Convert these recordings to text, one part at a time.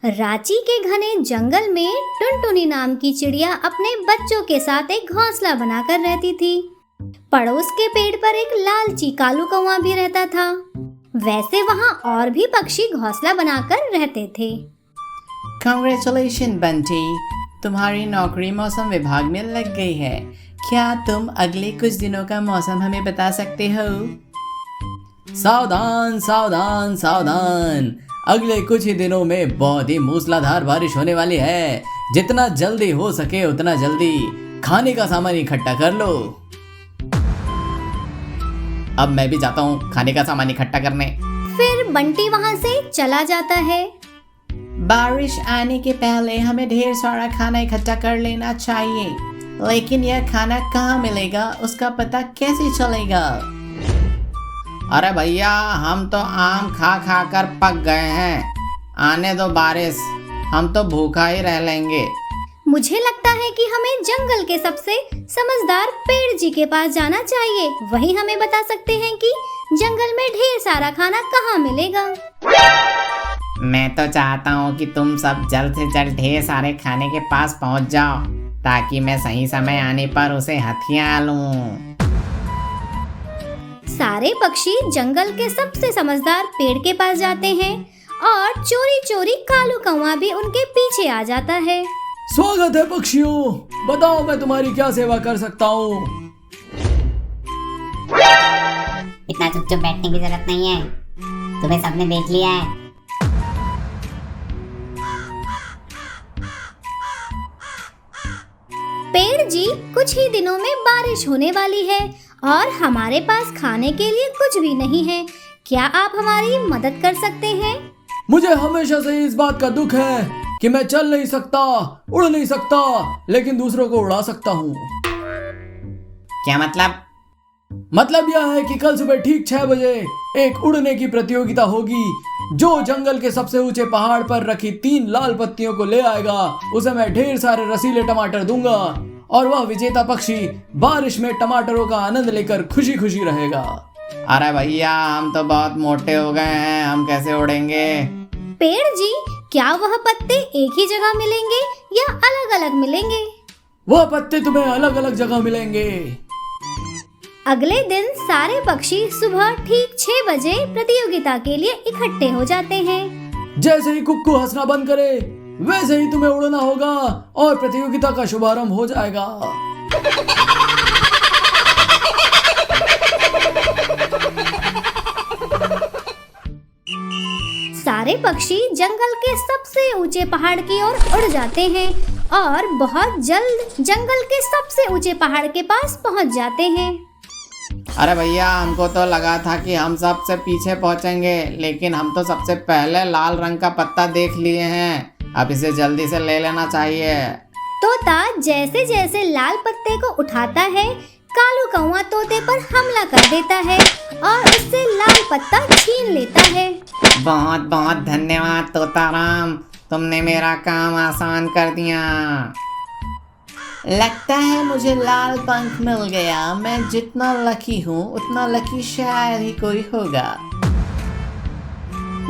रांची के घने जंगल में टुनटुनी नाम की चिड़िया अपने बच्चों के साथ एक घोंसला बनाकर रहती थी। पड़ोस के पेड़ पर एक लालची कालू कौवा भी रहता था। वैसे वहाँ और भी पक्षी घोंसला बनाकर रहते थे। कांग्रेचुलेशन बंटी, तुम्हारी नौकरी मौसम विभाग में लग गई है। क्या तुम अगले कुछ दिनों का मौसम हमें बता सकते हो? सावधान सावधान सावधान, अगले कुछ ही दिनों में बहुत ही मूसलाधार बारिश होने वाली है। जितना जल्दी हो सके उतना जल्दी खाने का सामान इकट्ठा कर लो। अब मैं भी जाता हूँ खाने का सामान इकट्ठा करने। फिर बंटी वहाँ से चला जाता है। बारिश आने के पहले हमें ढेर सारा खाना इकट्ठा कर लेना चाहिए, लेकिन यह खाना कहाँ मिलेगा उसका पता कैसे चलेगा? अरे भैया, हम तो आम खा खा कर पक गए हैं। आने दो बारिश, हम तो भूखा ही रह लेंगे। मुझे लगता है कि हमें जंगल के सबसे समझदार पेड़ जी के पास जाना चाहिए। वही हमें बता सकते हैं कि जंगल में ढेर सारा खाना कहाँ मिलेगा। मैं तो चाहता हूँ कि तुम सब जल्द से जल्द ढेर सारे खाने के पास पहुँच जाओ, ताकि मैं सही समय आने पर उसे हथिया लूँ। सारे पक्षी जंगल के सबसे समझदार पेड़ के पास जाते हैं और चोरी चोरी कालू कौवा भी उनके पीछे आ जाता है। स्वागत है पक्षियों, बताओ मैं तुम्हारी क्या सेवा कर सकता हूँ? इतना चुप चुप बैठने की जरूरत नहीं है, तुम्हें सबने देख लिया है। पेड़ जी, कुछ ही दिनों में बारिश होने वाली है और हमारे पास खाने के लिए कुछ भी नहीं है। क्या आप हमारी मदद कर सकते हैं? मुझे हमेशा से इस बात का दुख है कि मैं चल नहीं सकता, उड़ नहीं सकता, लेकिन दूसरों को उड़ा सकता हूँ। क्या मतलब? मतलब यह है कि कल सुबह ठीक 6 बजे एक उड़ने की प्रतियोगिता होगी। जो जंगल के सबसे ऊंचे पहाड़ पर रखी 3 लाल पत्तियों को ले आएगा, उसे मैं ढेर सारे रसीले टमाटर दूंगा और वह विजेता पक्षी बारिश में टमाटरों का आनंद लेकर खुशी खुशी रहेगा। अरे भैया, हम तो बहुत मोटे हो गए हैं, हम कैसे उड़ेंगे? पेड़ जी, क्या वह पत्ते एक ही जगह मिलेंगे या अलग अलग मिलेंगे? वह पत्ते तुम्हें अलग अलग जगह मिलेंगे। अगले दिन सारे पक्षी सुबह ठीक 6 बजे प्रतियोगिता के लिए इकट्ठे हो जाते हैं। जैसे ही कुक्कू हंसना बंद करे, वैसे ही तुम्हें उड़ना होगा और प्रतियोगिता का शुभारंभ हो जाएगा। सारे पक्षी जंगल के सबसे ऊंचे पहाड़ की ओर उड़ जाते हैं और बहुत जल्द जंगल के सबसे ऊंचे पहाड़ के पास पहुंच जाते हैं। अरे भैया, हमको तो लगा था कि हम सबसे पीछे पहुंचेंगे, लेकिन हम तो सबसे पहले लाल रंग का पत्ता देख लिए हैं। अब इसे जल्दी से ले लेना चाहिए। तोता जैसे जैसे लाल पत्ते को उठाता है, कालू कौवा तोते पर हमला कर देता है और उससे लाल पत्ता छीन लेता है। बहुत बहुत धन्यवाद तोताराम, तुमने मेरा काम आसान कर दिया। लगता है मुझे लाल पंख मिल गया। मैं जितना लकी हूँ उतना लकी शायद ही कोई होगा।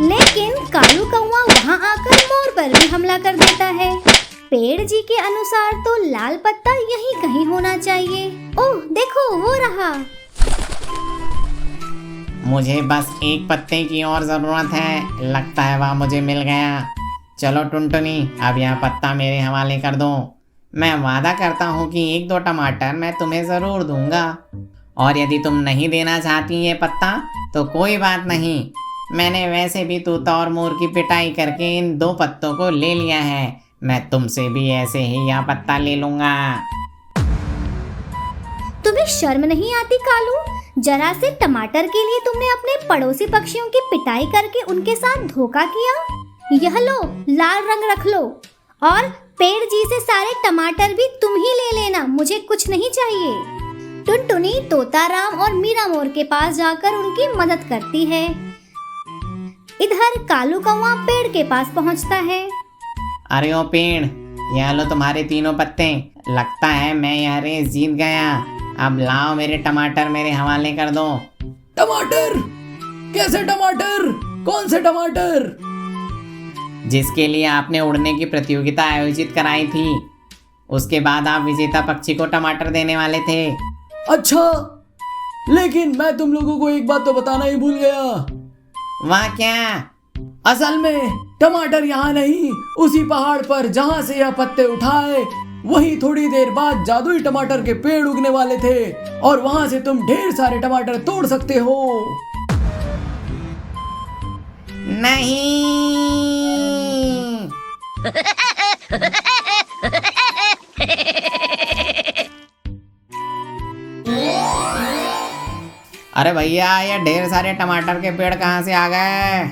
लेकिन कालू कौवा वहाँ आकर मोर पर भी हमला कर देता है। पेड़ जी के अनुसार तो लाल पत्ता यहीं कहीं होना चाहिए। ओह देखो, वो रहा। मुझे बस एक पत्ते की और जरूरत है, लगता है वह मुझे मिल गया। चलो टुनटुनी, अब यह पत्ता मेरे हवाले कर दो। मैं वादा करता हूँ कि 1-2 टमाटर मैं तुम्हें ज़रूर दूंगा, और यदि तुम नहीं देना चाहती ये पत्ता तो कोई बात नहीं। मैंने वैसे भी तोता और मोर की पिटाई करके इन 2 पत्तों को ले लिया है। मैं तुमसे भी ऐसे ही यह पत्ता ले लूँगा। तुम्हें शर्म नहीं आती कालू? जरा से टमाटर के लिए तुमने अपने पड़ोसी पक्षियों की पिटाई करके उनके साथ धोखा किया। यह लो, लाल रंग रख लो, और पेड़ जी से सारे टमाटर भी तुम ही ले लेना, मुझे कुछ नहीं चाहिए। टुनटुनी तोताराम और मीरा मोर के पास जाकर उनकी मदद करती है। इधर कालू कौवा पेड़ के पास पहुंचता है। अरे ओ पेड़, यह लो तुम्हारे 3 पत्ते। लगता है मैं यह रेस जीत गया। अब लाओ मेरे टमाटर मेरे हवाले कर दो। टमाटर? कैसे टमाटर? कौन से टमाटर? जिसके लिए आपने उड़ने की प्रतियोगिता आयोजित कराई थी। उसके बाद आप विजेता पक्षी को टमाटर देने वाले थे। अच्छा, लेकिन मैं तुम लोगों को एक बात तो बताना ही भूल गया। वह क्या? असल में टमाटर यहाँ नहीं, उसी पहाड़ पर जहाँ से यह पत्ते उठाए वहीं थोड़ी देर बाद जादुई टमाटर के पेड़ उगने वाले थे और वहाँ से तुम ढेर सारे टमाटर तोड़ सकते हो। नहीं। अरे भैया, ये ढेर सारे टमाटर के पेड़ कहाँ से आ गए?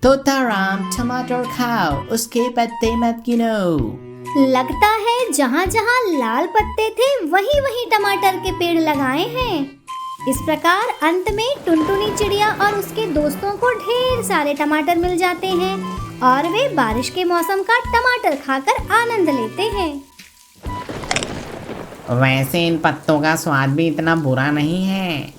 तोताराम, टमाटर खाओ, उसके पत्ते मत गिनो। लगता है जहाँ जहाँ लाल पत्ते थे वहीं वहीं टमाटर के पेड़ लगाए हैं। इस प्रकार अंत में टुनटुनी चिड़िया और उसके दोस्तों को ढेर सारे टमाटर मिल जाते हैं और वे बारिश के मौसम का टमाटर खाकर आनंद लेते हैं। वैसे इन पत्तों का स्वाद भी इतना बुरा नहीं है।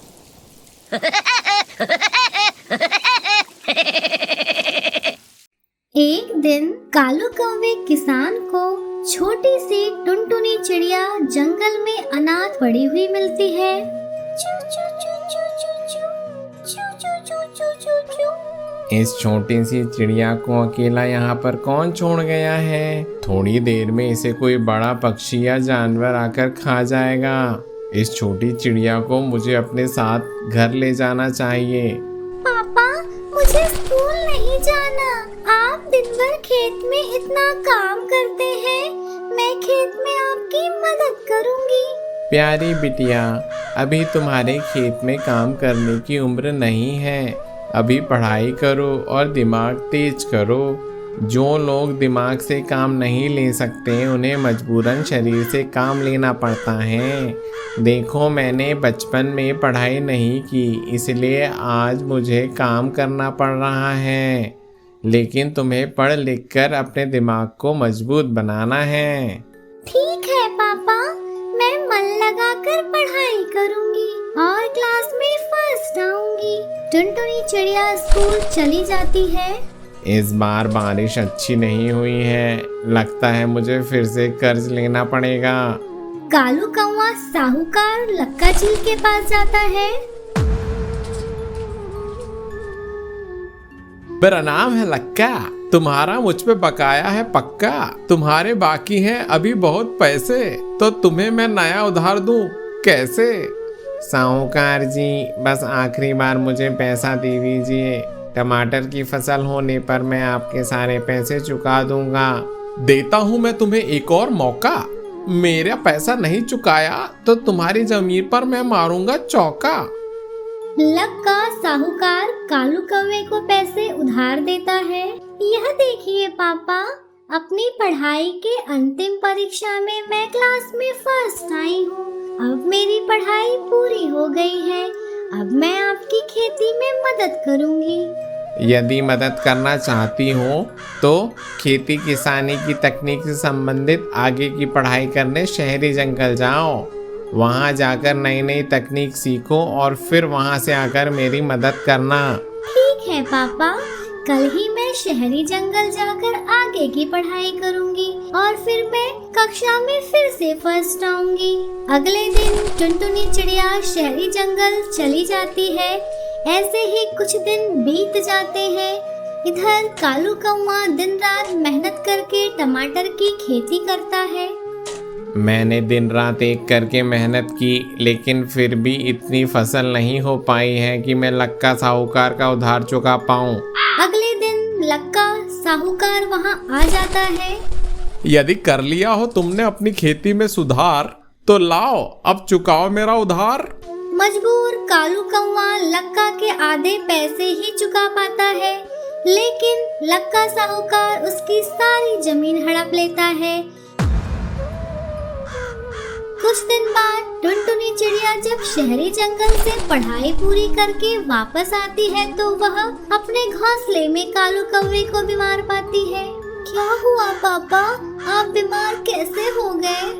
एक दिन कालू कौवे किसान को छोटी सी टुनटुनी चिड़िया जंगल में अनाथ पड़ी हुई मिलती है। चू चू चू चू चू चू चू चू चू चू चू। इस छोटी सी चिड़िया को अकेला यहाँ पर कौन छोड़ गया है? थोड़ी देर में इसे कोई बड़ा पक्षी या जानवर आकर खा जाएगा। इस छोटी चिड़िया को मुझे अपने साथ घर ले जाना चाहिए। पापा, मुझे स्कूल नहीं जाना। आप दिन भर खेत में इतना काम करते हैं, मैं खेत में आपकी मदद करूंगी। प्यारी बिटिया, अभी तुम्हारे खेत में काम करने की उम्र नहीं है। अभी पढ़ाई करो और दिमाग तेज करो। जो लोग दिमाग से काम नहीं ले सकते उन्हें मजबूरन शरीर से काम लेना पड़ता है। देखो, मैंने बचपन में पढ़ाई नहीं की, इसलिए आज मुझे काम करना पड़ रहा है। लेकिन तुम्हें पढ़ लिख कर अपने दिमाग को मजबूत बनाना है। ठीक है पापा, मैं मन लगाकर पढ़ाई करूंगी और क्लास में फर्स्ट आऊंगी। टुनटुनी चिड़िया स्कूल चली जाती है। इस बार बारिश अच्छी नहीं हुई है, लगता है मुझे फिर से कर्ज लेना पड़ेगा। कालू कौवा साहूकार लक्का झील के पास जाता है। मेरा नाम है लक्का, तुम्हारा मुझ पे बकाया है पक्का। तुम्हारे बाकी हैं अभी बहुत पैसे, तो तुम्हें मैं नया उधार दूं कैसे? साहूकार जी, बस आखिरी बार मुझे पैसा दे दीजिए। टमाटर की फसल होने पर मैं आपके सारे पैसे चुका दूंगा। देता हूं मैं तुम्हें एक और मौका। मेरा पैसा नहीं चुकाया तो तुम्हारी जमीन पर मैं मारूंगा चौका। लक्का साहूकार कालू कौवे को पैसे उधार देता है। यह देखिए पापा, अपनी पढ़ाई के अंतिम परीक्षा में मैं क्लास में फर्स्ट आई हूँ। अब मेरी पढ़ाई पूरी हो गई है। अब मैं आपकी खेती में मदद करूँगी। यदि मदद करना चाहती हो तो खेती किसानी की तकनीक से संबंधित आगे की पढ़ाई करने शहरी जंगल जाओ। वहाँ जाकर नई नई तकनीक सीखो और फिर वहाँ से आकर मेरी मदद करना। ठीक है पापा, कल ही मैं शहरी जंगल जाकर आगे की पढ़ाई करूंगी और फिर मैं कक्षा में फिर से फर्स्ट आऊंगी। अगले दिन टुनटुनी चिड़िया शहरी जंगल चली जाती है। ऐसे ही कुछ दिन बीत जाते हैं। इधर कालू कौवा दिन रात मेहनत करके टमाटर की खेती करता है। मैंने दिन रात एक करके मेहनत की, लेकिन फिर भी इतनी फसल नहीं हो पाई है कि मैं लक्का साहूकार का उधार चुका पाऊं। अगले दिन लक्का साहूकार वहां आ जाता है। यदि कर लिया हो तुमने अपनी खेती में सुधार तो लाओ, अब चुकाओ मेरा उधार। मजबूर कालू कौवा लक्का के आधे पैसे ही चुका पाता है, लेकिन लक्का साहूकार उसकी सारी जमीन हड़प लेता है। कुछ दिन बाद टुनटुनी चिड़िया जब शहरी जंगल से पढ़ाई पूरी करके वापस आती है तो वह अपने घोंसले में कालू कौवे को बीमार पाती है। क्या हुआ पापा, आप बीमार कैसे हो गए?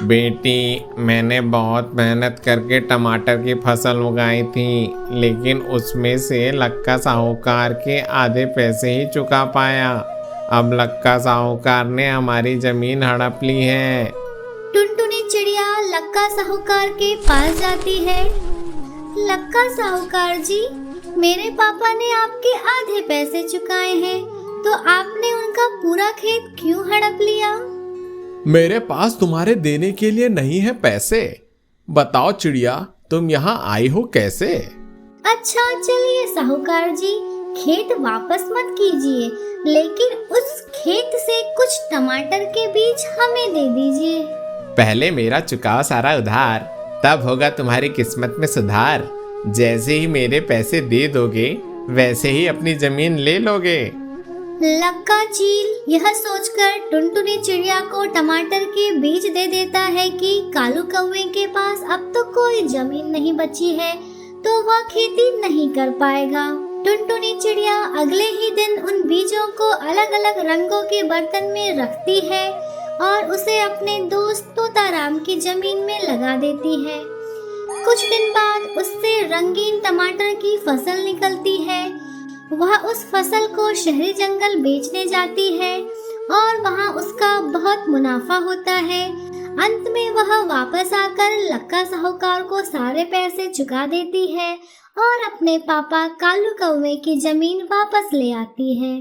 बेटी, मैंने बहुत मेहनत करके टमाटर की फसल उगाई थी, लेकिन उसमें से लक्का साहूकार के आधे पैसे ही चुका पाया। अब लक्का साहूकार ने हमारी जमीन हड़प ली है। टुनटुनी चिड़िया लक्का साहूकार के पास जाती है। लक्का साहूकार जी, मेरे पापा ने आपके आधे पैसे चुकाए हैं, तो आपने उनका पूरा खेत क्यों हड़प लिया? मेरे पास तुम्हारे देने के लिए नहीं है पैसे। बताओ चिड़िया, तुम यहाँ आई हो कैसे? अच्छा चलिए साहूकार जी, खेत वापस मत कीजिए, लेकिन उस खेत से कुछ टमाटर के बीज हमें दे दीजिए। पहले मेरा चुकाओ सारा उधार, तब होगा तुम्हारी किस्मत में सुधार। जैसे ही मेरे पैसे दे दोगे, वैसे ही अपनी जमीन ले लोगे। लक्का चील यह सोचकर टुनटुनी चिड़िया को टमाटर के बीज दे देता है कि कालू कौवे के पास अब तो कोई जमीन नहीं बची है, तो वह खेती नहीं कर पाएगा। टुनटुनी चिड़िया अगले ही दिन उन बीजों को अलग अलग रंगों के बर्तन में रखती है और उसे अपने दोस्त तोताराम की जमीन में लगा देती है। कुछ दिन बाद उससे रंगीन टमाटर की फसल निकलती है। वह उस फसल को शहरी जंगल बेचने जाती है और वहाँ उसका बहुत मुनाफा होता है। अंत में वह वापस आकर लक्का साहूकार को सारे पैसे चुका देती है और अपने पापा कालू कौवे की जमीन वापस ले आती है।